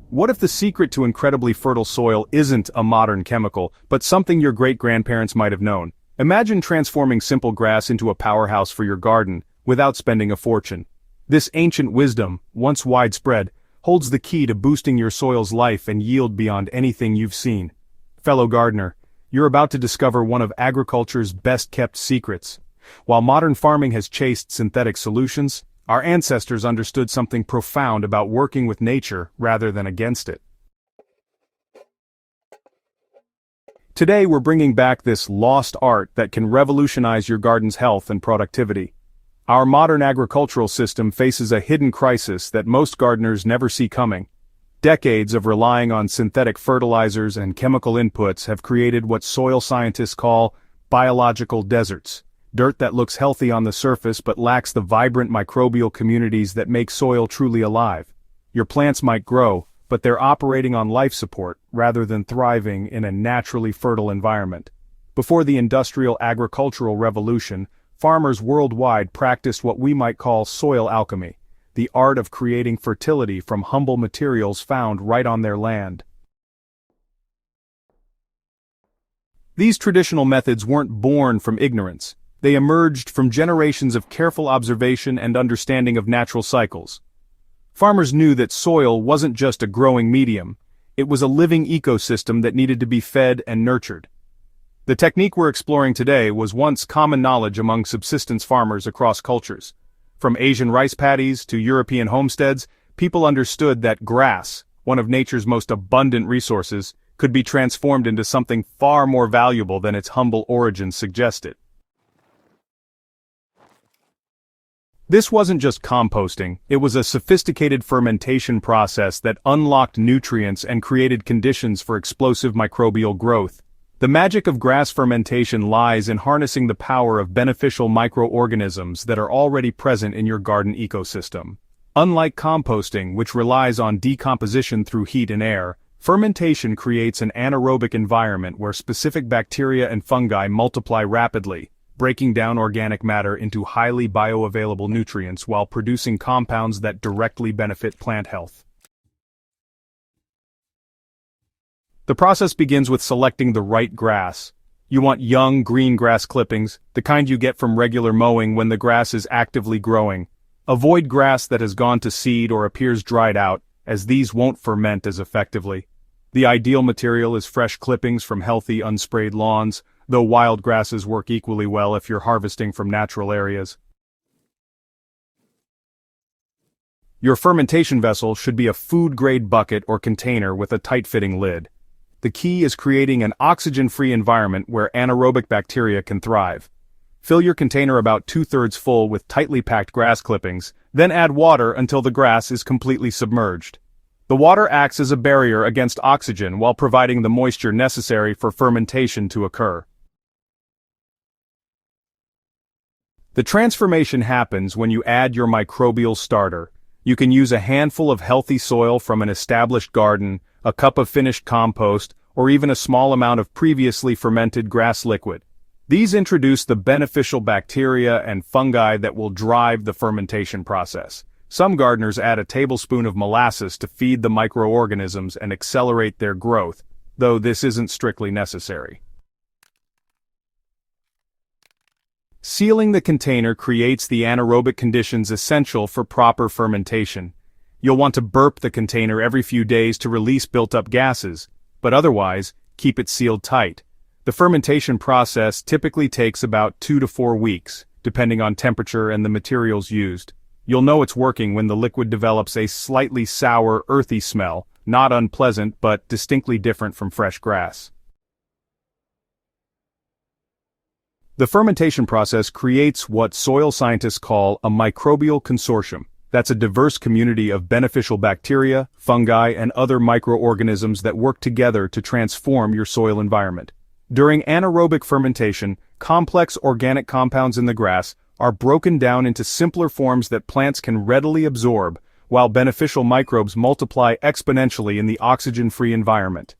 What if the secret to incredibly fertile soil isn't a modern chemical, but something your great-grandparents might have known? Imagine transforming simple grass into a powerhouse for your garden, without spending a fortune. This ancient wisdom, once widespread, holds the key to boosting your soil's life and yield beyond anything you've seen. Fellow gardener, you're about to discover one of agriculture's best-kept secrets. While modern farming has chased synthetic solutions, our ancestors understood something profound about working with nature rather than against it. Today we're bringing back this lost art that can revolutionize your garden's health and productivity. Our modern agricultural system faces a hidden crisis that most gardeners never see coming. Decades of relying on synthetic fertilizers and chemical inputs have created what soil scientists call biological deserts. Dirt that looks healthy on the surface but lacks the vibrant microbial communities that make soil truly alive. Your plants might grow, but they're operating on life support rather than thriving in a naturally fertile environment. Before the industrial agricultural revolution, farmers worldwide practiced what we might call soil alchemy, the art of creating fertility from humble materials found right on their land. These traditional methods weren't born from ignorance. They emerged from generations of careful observation and understanding of natural cycles. Farmers knew that soil wasn't just a growing medium, it was a living ecosystem that needed to be fed and nurtured. The technique we're exploring today was once common knowledge among subsistence farmers across cultures. From Asian rice paddies to European homesteads, people understood that grass, one of nature's most abundant resources, could be transformed into something far more valuable than its humble origins suggested. This wasn't just composting, it was a sophisticated fermentation process that unlocked nutrients and created conditions for explosive microbial growth. The magic of grass fermentation lies in harnessing the power of beneficial microorganisms that are already present in your garden ecosystem. Unlike composting, which relies on decomposition through heat and air, fermentation creates an anaerobic environment where specific bacteria and fungi multiply rapidly, breaking down organic matter into highly bioavailable nutrients while producing compounds that directly benefit plant health. The process begins with selecting the right grass. You want young, green grass clippings, the kind you get from regular mowing when the grass is actively growing. Avoid grass that has gone to seed or appears dried out, as these won't ferment as effectively. The ideal material is fresh clippings from healthy, unsprayed lawns, though wild grasses work equally well if you're harvesting from natural areas. Your fermentation vessel should be a food-grade bucket or container with a tight-fitting lid. The key is creating an oxygen-free environment where anaerobic bacteria can thrive. Fill your container about 2/3 full with tightly packed grass clippings, then add water until the grass is completely submerged. The water acts as a barrier against oxygen while providing the moisture necessary for fermentation to occur. The transformation happens when you add your microbial starter. You can use a handful of healthy soil from an established garden, a cup of finished compost, or even a small amount of previously fermented grass liquid. These introduce the beneficial bacteria and fungi that will drive the fermentation process. Some gardeners add a tablespoon of molasses to feed the microorganisms and accelerate their growth, though this isn't strictly necessary. Sealing the container creates the anaerobic conditions essential for proper fermentation. You'll want to burp the container every few days to release built-up gases, but otherwise, keep it sealed tight. The fermentation process typically takes about 2 to 4 weeks, depending on temperature and the materials used. You'll know it's working when the liquid develops a slightly sour, earthy smell, not unpleasant but distinctly different from fresh grass. The fermentation process creates what soil scientists call a microbial consortium. That's a diverse community of beneficial bacteria, fungi, and other microorganisms that work together to transform your soil environment. During anaerobic fermentation, complex organic compounds in the grass are broken down into simpler forms that plants can readily absorb, while beneficial microbes multiply exponentially in the oxygen-free environment.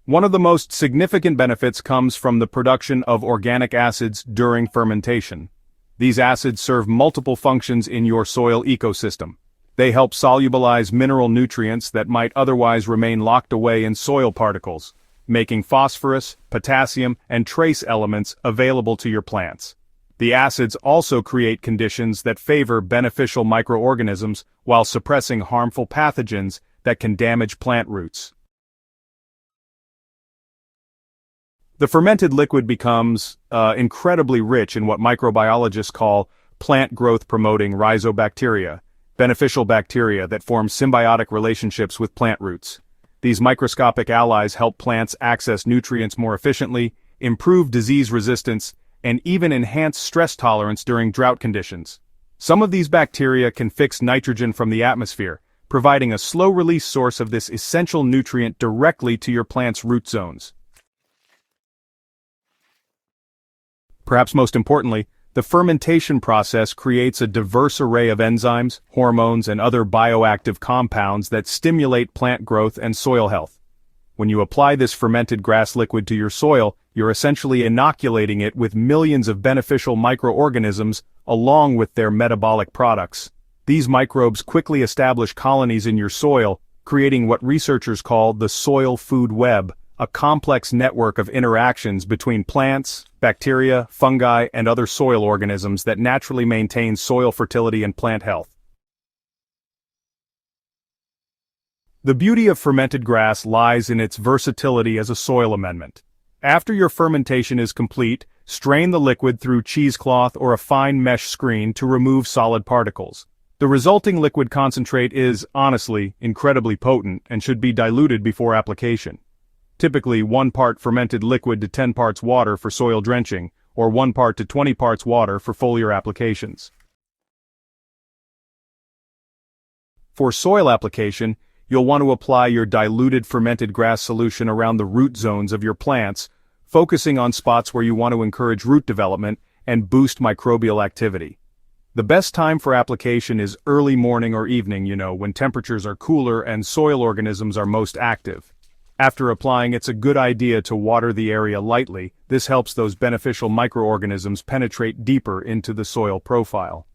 One of the most significant benefits comes from the production of organic acids during fermentation. These acids serve multiple functions in your soil ecosystem. They help solubilize mineral nutrients that might otherwise remain locked away in soil particles, making phosphorus, potassium, and trace elements available to your plants. The acids also create conditions that favor beneficial microorganisms while suppressing harmful pathogens that can damage plant roots. The fermented liquid becomes incredibly rich in what microbiologists call plant growth-promoting rhizobacteria, beneficial bacteria that form symbiotic relationships with plant roots. These microscopic allies help plants access nutrients more efficiently, improve disease resistance, and even enhance stress tolerance during drought conditions. Some of these bacteria can fix nitrogen from the atmosphere, providing a slow-release source of this essential nutrient directly to your plant's root zones. Perhaps most importantly, the fermentation process creates a diverse array of enzymes, hormones, and other bioactive compounds that stimulate plant growth and soil health. When you apply this fermented grass liquid to your soil, you're essentially inoculating it with millions of beneficial microorganisms along with their metabolic products. These microbes quickly establish colonies in your soil, creating what researchers call the soil food web, a complex network of interactions between plants, bacteria, fungi, and other soil organisms that naturally maintain soil fertility and plant health. The beauty of fermented grass lies in its versatility as a soil amendment. After your fermentation is complete, strain the liquid through cheesecloth or a fine mesh screen to remove solid particles. The resulting liquid concentrate is, honestly, incredibly potent and should be diluted before application. Typically 1 part fermented liquid to 10 parts water for soil drenching, or 1 part to 20 parts water for foliar applications. For soil application, you'll want to apply your diluted fermented grass solution around the root zones of your plants, focusing on spots where you want to encourage root development and boost microbial activity. The best time for application is early morning or evening, when temperatures are cooler and soil organisms are most active. After applying, it's a good idea to water the area lightly. This helps those beneficial microorganisms penetrate deeper into the soil profile.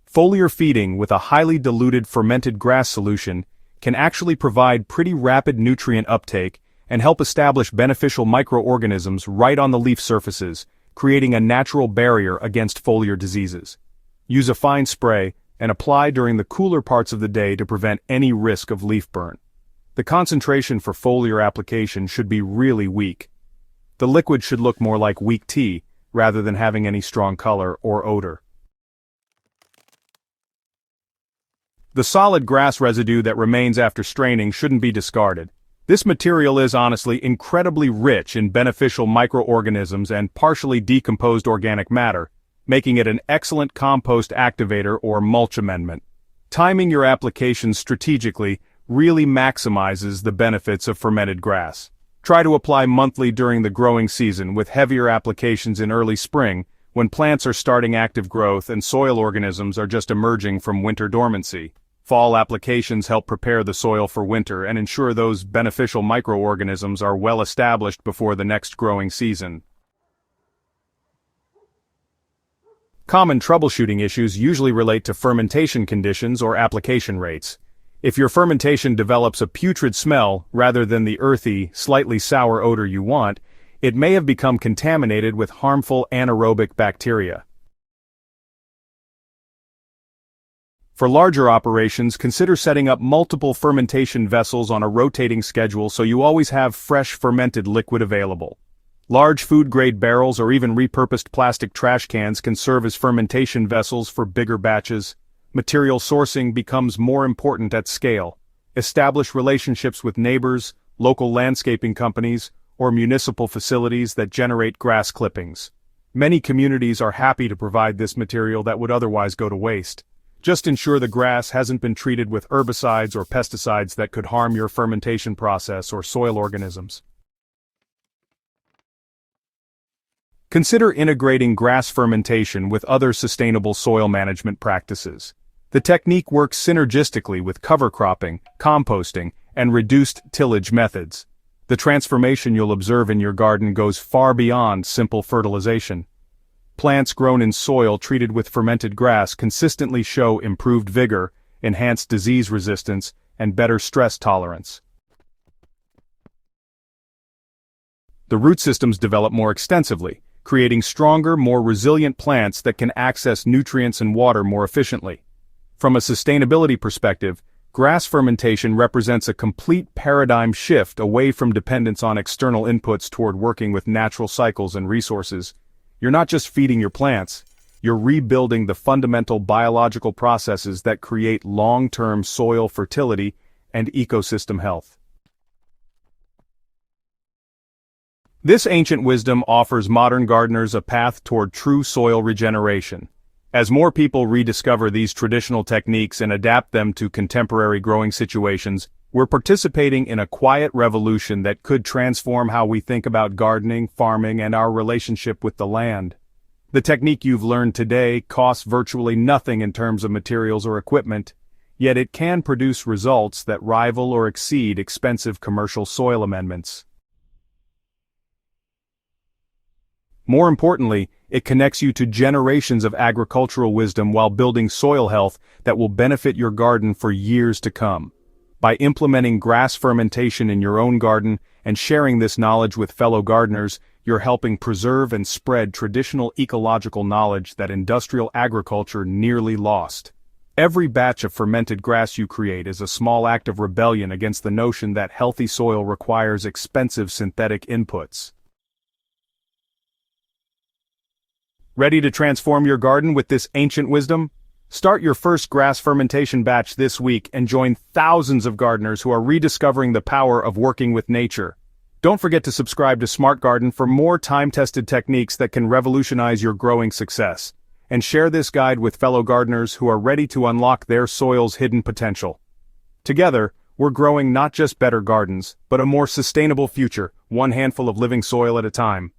Foliar feeding with a highly diluted fermented grass solution can actually provide pretty rapid nutrient uptake and help establish beneficial microorganisms right on the leaf surfaces, creating a natural barrier against foliar diseases. Use a fine spray and apply during the cooler parts of the day to prevent any risk of leaf burn. The concentration for foliar application should be really weak. The liquid should look more like weak tea, rather than having any strong color or odor. The solid grass residue that remains after straining shouldn't be discarded. This material is honestly incredibly rich in beneficial microorganisms and partially decomposed organic matter, making it an excellent compost activator or mulch amendment. Timing your applications strategically really maximizes the benefits of fermented grass. Try to apply monthly during the growing season, with heavier applications in early spring, when plants are starting active growth and soil organisms are just emerging from winter dormancy. Fall applications help prepare the soil for winter and ensure those beneficial microorganisms are well established before the next growing season. Common troubleshooting issues usually relate to fermentation conditions or application rates. If your fermentation develops a putrid smell rather than the earthy, slightly sour odor you want, it may have become contaminated with harmful anaerobic bacteria. For larger operations, consider setting up multiple fermentation vessels on a rotating schedule so you always have fresh fermented liquid available. Large food-grade barrels or even repurposed plastic trash cans can serve as fermentation vessels for bigger batches. Material sourcing becomes more important at scale. Establish relationships with neighbors, local landscaping companies, or municipal facilities that generate grass clippings. Many communities are happy to provide this material that would otherwise go to waste. Just ensure the grass hasn't been treated with herbicides or pesticides that could harm your fermentation process or soil organisms. Consider integrating grass fermentation with other sustainable soil management practices. The technique works synergistically with cover cropping, composting, and reduced tillage methods. The transformation you'll observe in your garden goes far beyond simple fertilization. Plants grown in soil treated with fermented grass consistently show improved vigor, enhanced disease resistance, and better stress tolerance. The root systems develop more extensively, creating stronger, more resilient plants that can access nutrients and water more efficiently. From a sustainability perspective, grass fermentation represents a complete paradigm shift away from dependence on external inputs toward working with natural cycles and resources. You're not just feeding your plants, you're rebuilding the fundamental biological processes that create long-term soil fertility and ecosystem health. This ancient wisdom offers modern gardeners a path toward true soil regeneration. As more people rediscover these traditional techniques and adapt them to contemporary growing situations, we're participating in a quiet revolution that could transform how we think about gardening, farming, and our relationship with the land. The technique you've learned today costs virtually nothing in terms of materials or equipment, yet it can produce results that rival or exceed expensive commercial soil amendments. More importantly, it connects you to generations of agricultural wisdom while building soil health that will benefit your garden for years to come. By implementing grass fermentation in your own garden and sharing this knowledge with fellow gardeners, you're helping preserve and spread traditional ecological knowledge that industrial agriculture nearly lost. Every batch of fermented grass you create is a small act of rebellion against the notion that healthy soil requires expensive synthetic inputs. Ready to transform your garden with this ancient wisdom? Start your first grass fermentation batch this week and join thousands of gardeners who are rediscovering the power of working with nature. Don't forget to subscribe to Smart Garden for more time-tested techniques that can revolutionize your growing success. And share this guide with fellow gardeners who are ready to unlock their soil's hidden potential. Together, we're growing not just better gardens, but a more sustainable future, one handful of living soil at a time.